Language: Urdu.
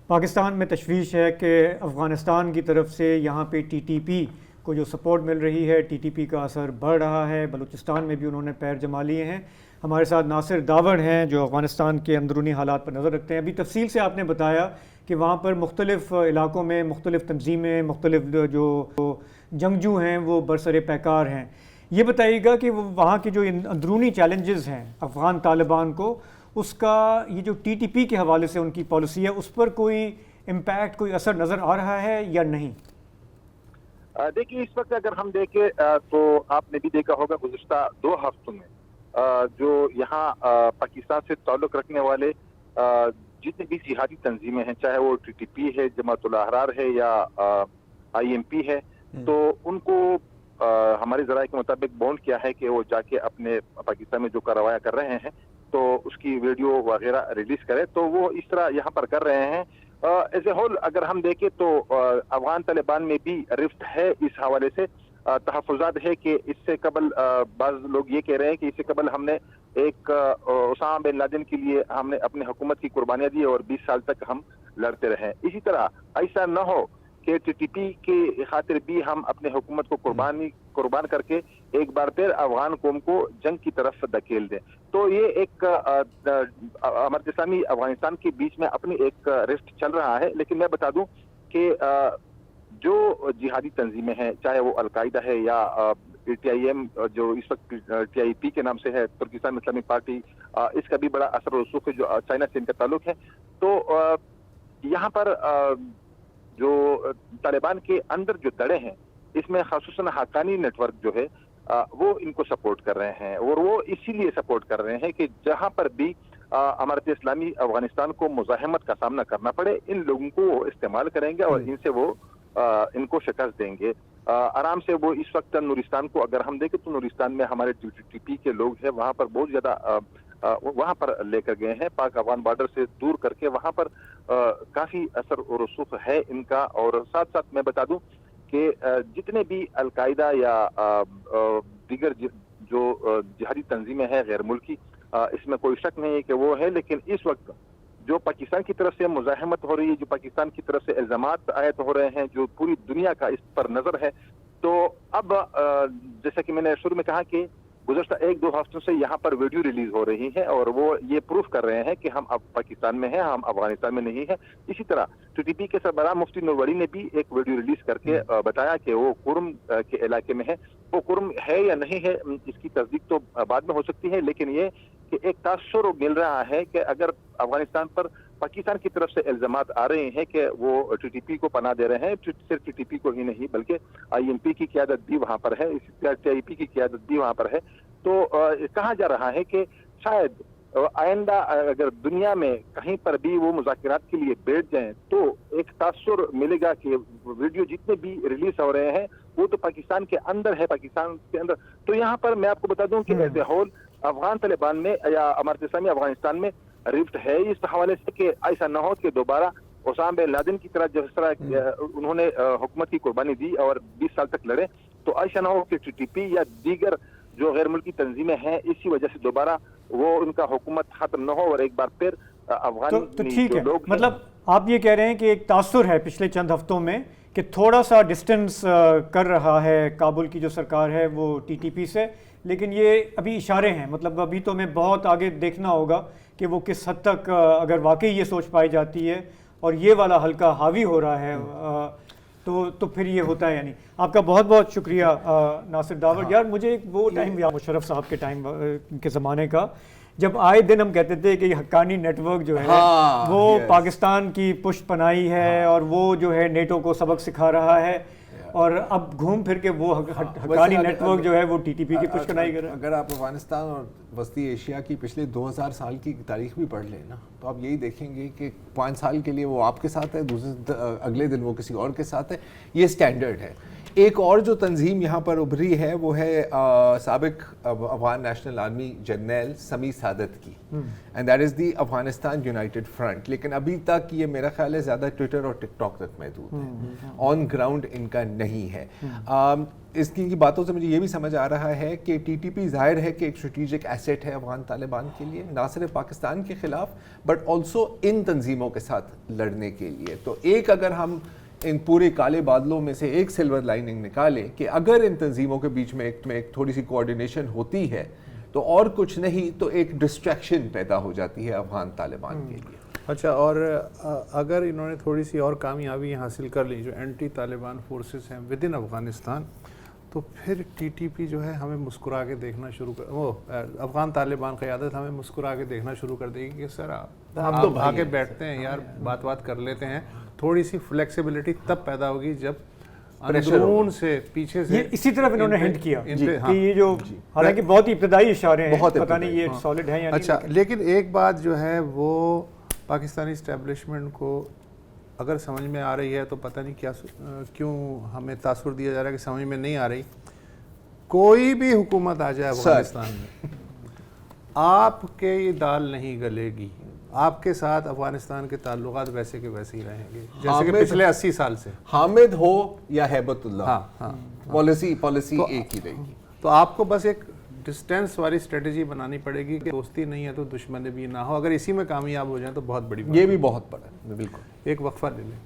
پاکستان میں تشویش ہے کہ افغانستان کی طرف سے یہاں پہ ٹی ٹی پی کو جو سپورٹ مل رہی ہے، ٹی ٹی پی کا اثر بڑھ رہا ہے. بلوچستان میں بھی انہوں نے پیر جما لیے ہیں. ہمارے ساتھ ناصر داوڑ ہیں جو افغانستان کے اندرونی حالات پر نظر رکھتے ہیں. ابھی تفصیل سے آپ نے بتایا کہ وہاں پر مختلف علاقوں میں مختلف تنظیمیں، مختلف جو جنگجو ہیں وہ برسر پیکار ہیں. یہ بتائیے گا کہ وہاں کے جو اندرونی چیلنجز ہیں افغان طالبان کو، اس کا یہ جو ٹی ٹی پی کے حوالے سے ان کی پالیسی ہے اس پر کوئی امپیکٹ، کوئی اثر نظر آ رہا ہے یا نہیں؟ دیکھیے، اس وقت اگر ہم دیکھیں تو آپ نے بھی دیکھا ہوگا گزشتہ 2 ہفتوں میں جو یہاں پاکستان سے تعلق رکھنے والے جتنے بھی جہادی تنظیمیں ہیں، چاہے وہ ٹی ٹی پی ہے، جماعت الاحرار ہے یا آئی ایم پی ہے، تو ان کو ہمارے ذرائع کے مطابق بونڈ کیا ہے کہ وہ جا کے اپنے پاکستان میں جو کارروائیاں کر رہے ہیں تو اس کی ویڈیو وغیرہ ریلیز کرے. تو وہ اس طرح یہاں پر کر رہے ہیں. ایز اے ہول اگر ہم دیکھیں تو افغان طالبان میں بھی رفت ہے. اس حوالے سے تحفظات ہے کہ اس سے قبل بعض لوگ یہ کہہ رہے ہیں کہ اس سے قبل ہم نے ایک اسامہ بن لادن کے لیے ہم نے اپنی حکومت کی قربانیاں دی اور 20 سال تک ہم لڑتے رہے. اسی طرح ایسا نہ ہو کہ ٹی ٹی پی کی خاطر بھی ہم اپنے حکومت کو قربان کر کے ایک بار پھر افغان قوم کو جنگ کی طرف دھکیل دیں. تو یہ ایک امارت اسلامی افغانستان کے بیچ میں اپنی ایک رفت چل رہا ہے. لیکن میں بتا دوں کہ جو جہادی تنظیمیں ہیں، چاہے وہ القاعدہ ہے یا ٹی آئی ایم جو اس وقت ٹی آئی پی کے نام سے ہے، ترکستان اسلامی پارٹی، اس کا بھی بڑا اثر و رسوخ ہے جو چائنا سے ان کا تعلق ہے. تو یہاں پر جو طالبان کے اندر جو دڑے ہیں، اس میں خصوصاً حقانی نیٹ ورک جو ہے وہ ان کو سپورٹ کر رہے ہیں. اور وہ اسی لیے سپورٹ کر رہے ہیں کہ جہاں پر بھی امارت اسلامی افغانستان کو مزاحمت کا سامنا کرنا پڑے، ان لوگوں کو وہ استعمال کریں گے اور ان سے وہ ان کو شکست دیں گے. آرام سے وہ اس وقت نورستان کو اگر ہم دیکھیں تو نورستان میں ہمارے ٹی ٹی پی کے لوگ ہیں، وہاں پر بہت زیادہ وہاں پر لے کر گئے ہیں، پاک افغان بارڈر سے دور کر کے. وہاں پر کافی اثر و رسوخ ہے ان کا. اور ساتھ ساتھ میں بتا دوں کہ جتنے بھی القاعدہ یا دیگر جو جہادی تنظیمیں ہیں غیر ملکی، اس میں کوئی شک نہیں ہے کہ وہ ہے. لیکن اس وقت جو پاکستان کی طرف سے مزاحمت ہو رہی ہے، جو پاکستان کی طرف سے الزامات عائد ہو رہے ہیں، جو پوری دنیا کا اس پر نظر ہے، تو اب جیسا کہ میں نے شروع میں کہا کہ گزشتہ 1-2 ہفتوں سے یہاں پر ویڈیو ریلیز ہو رہی ہے اور وہ یہ پروف کر رہے ہیں کہ ہم اب پاکستان میں ہیں، ہم افغانستان میں نہیں ہیں. اسی طرح ٹی ٹی پی کے سربراہ مفتی نوری نے بھی ایک ویڈیو ریلیز کر کے بتایا کہ وہ کرم کے علاقے میں ہے. وہ کرم ہے یا نہیں ہے اس کی تصدیق تو بعد میں ہو سکتی ہے، لیکن یہ کہ ایک تاثر مل رہا ہے کہ اگر افغانستان پر پاکستان کی طرف سے الزامات آ رہے ہیں کہ وہ ٹی ٹی پی کو پناہ دے رہے ہیں، صرف ٹی ٹی پی کو ہی نہیں بلکہ آئی ایم پی کی قیادت بھی وہاں پر ہے، ٹی آئی پی کی قیادت بھی وہاں پر ہے. تو کہا جا رہا ہے کہ شاید آئندہ اگر دنیا میں کہیں پر بھی وہ مذاکرات کے لیے بیٹھ جائیں تو ایک تاثر ملے گا کہ ویڈیو جتنے بھی ریلیز ہو رہے ہیں وہ تو پاکستان کے اندر ہے، پاکستان کے اندر. تو یہاں پر میں آپ کو بتا دوں کہ as a whole Afghan Taliban میں یا امارت اسلامی افغانستان میں رفت ہے اس حوالے سے کہ ایسا نہ ہو کہ دوبارہ اسامہ بن لادن کی طرح جس طرح انہوں نے حکومت کی قربانی دی اور 20 سال تک لڑے، تو ایسا نہ ہو کہ ٹی ٹی پی یا دیگر جو غیر ملکی تنظیمیں ہیں اسی وجہ سے دوبارہ وہ ان کا حکومت ختم نہ ہو اور ایک بار پھر افغان تو ٹھیک ہے. مطلب آپ یہ کہہ رہے ہیں کہ ایک تاثر ہے پچھلے چند ہفتوں میں کہ تھوڑا سا ڈسٹنس کر رہا ہے کابل کی جو سرکار ہے وہ ٹی ٹی پی سے، لیکن یہ ابھی اشارے ہیں. مطلب ابھی تو ہمیں بہت آگے دیکھنا ہوگا کہ وہ کس حد تک اگر واقعی یہ سوچ پائی جاتی ہے اور یہ والا حلقہ حاوی ہو رہا ہے تو پھر یہ ہوتا ہے. یعنی آپ کا بہت بہت شکریہ ناصر داوڑ. یار مجھے ایک وہ ٹائم یا مشرف صاحب کے ٹائم کے زمانے کا جب آئے دن ہم کہتے تھے کہ یہ حقانی نیٹ ورک جو ہے وہ پاکستان کی پشت پناہی ہے اور وہ جو ہے نیٹو کو سبق سکھا رہا ہے، اور اب گھوم پھر کے وہ حقانی نیٹ ورک جو ہے وہ ٹی ٹی پی کی پشت پناہی کر رہا ہے. اگر آپ افغانستان اور وسطی ایشیا کی پچھلے 2000 سال کی تاریخ بھی پڑھ لیں نا تو آپ یہی دیکھیں گے کہ 5 سال کے لیے وہ آپ کے ساتھ ہے، اگلے دن وہ کسی اور کے ساتھ ہے. یہ اسٹینڈرڈ ہے. ایک اور جو تنظیم یہاں پر ابھری ہے وہ ہے سابق افغان نیشنل آرمی جرنیل سمی سعادت کی، and that is the Afghanistan United front. لیکن ابھی تک یہ میرا خیال ہے زیادہ ٹویٹر اور ٹک ٹاک تک محدود ہے، آن گراؤنڈ ان کا نہیں ہے. اس کی باتوں سے مجھے یہ بھی سمجھ آ رہا ہے کہ ٹی ٹی پی ظاہر ہے کہ ایک اسٹریٹجک ایسیٹ ہے افغان طالبان کے لیے، نہ صرف پاکستان کے خلاف بٹ آلسو ان تنظیموں کے ساتھ لڑنے کے لیے. تو ایک اگر ہم ان پورے کالے بادلوں میں سے ایک سلور لائننگ نکالیں کہ اگر ان تنظیموں کے بیچ میں ایک تھوڑی سی کوآرڈینیشن ہوتی ہے تو اور کچھ نہیں تو ایک ڈسٹریکشن پیدا ہو جاتی ہے افغان طالبان کے لیے. اچھا، اور اگر انہوں نے تھوڑی سی اور کامیابی حاصل کر لی جو اینٹی طالبان فورسز ہیں ود ان افغانستان، تو پھر ٹی ٹی پی جو ہے ہمیں مسکرا کے دیکھنا شروع کر، وہ افغان طالبان قیادت ہمیں مسکرا کے دیکھنا شروع کر دے گی کہ سر آپ تو آ کے بیٹھتے ہیں یار، بات کر لیتے ہیں. تھوڑی سی فلیکسیبلٹی تب پیدا ہوگی جب اندرون سے پیچھے سے اسی طرف انہوں نے ہنٹ کیا کہ یہ جو حالانکہ بہت ہی ابتدائی اشارے ہیں، پتہ نہیں یہ سالڈ ہے یا نہیں. اچھا، لیکن ایک بات جو ہے وہ پاکستانی اسٹیبلشمنٹ کو اگر سمجھ میں آ رہی ہے تو پتہ نہیں کیوں ہمیں تاثر دیا جا رہا ہے کہ سمجھ میں نہیں آ رہی. کوئی بھی حکومت آ جائے افغانستان میں، آپ کے یہ دال نہیں گلے گی، آپ کے ساتھ افغانستان کے تعلقات ویسے کے ویسے ہی رہیں گے جیسے کہ پچھلے 80 سال سے، حامد ہو یا ہیبت اللہ، ہاں پالیسی ایک ہی رہے گی. تو آپ کو بس ایک ڈسٹینس والی اسٹریٹجی بنانی پڑے گی کہ دوستی نہیں ہے تو دشمنی بھی نہ ہو. اگر اسی میں کامیاب ہو جائیں تو بہت بڑی بات. یہ بھی بہت بڑا ہے. بالکل. ایک وقفہ لے لیں.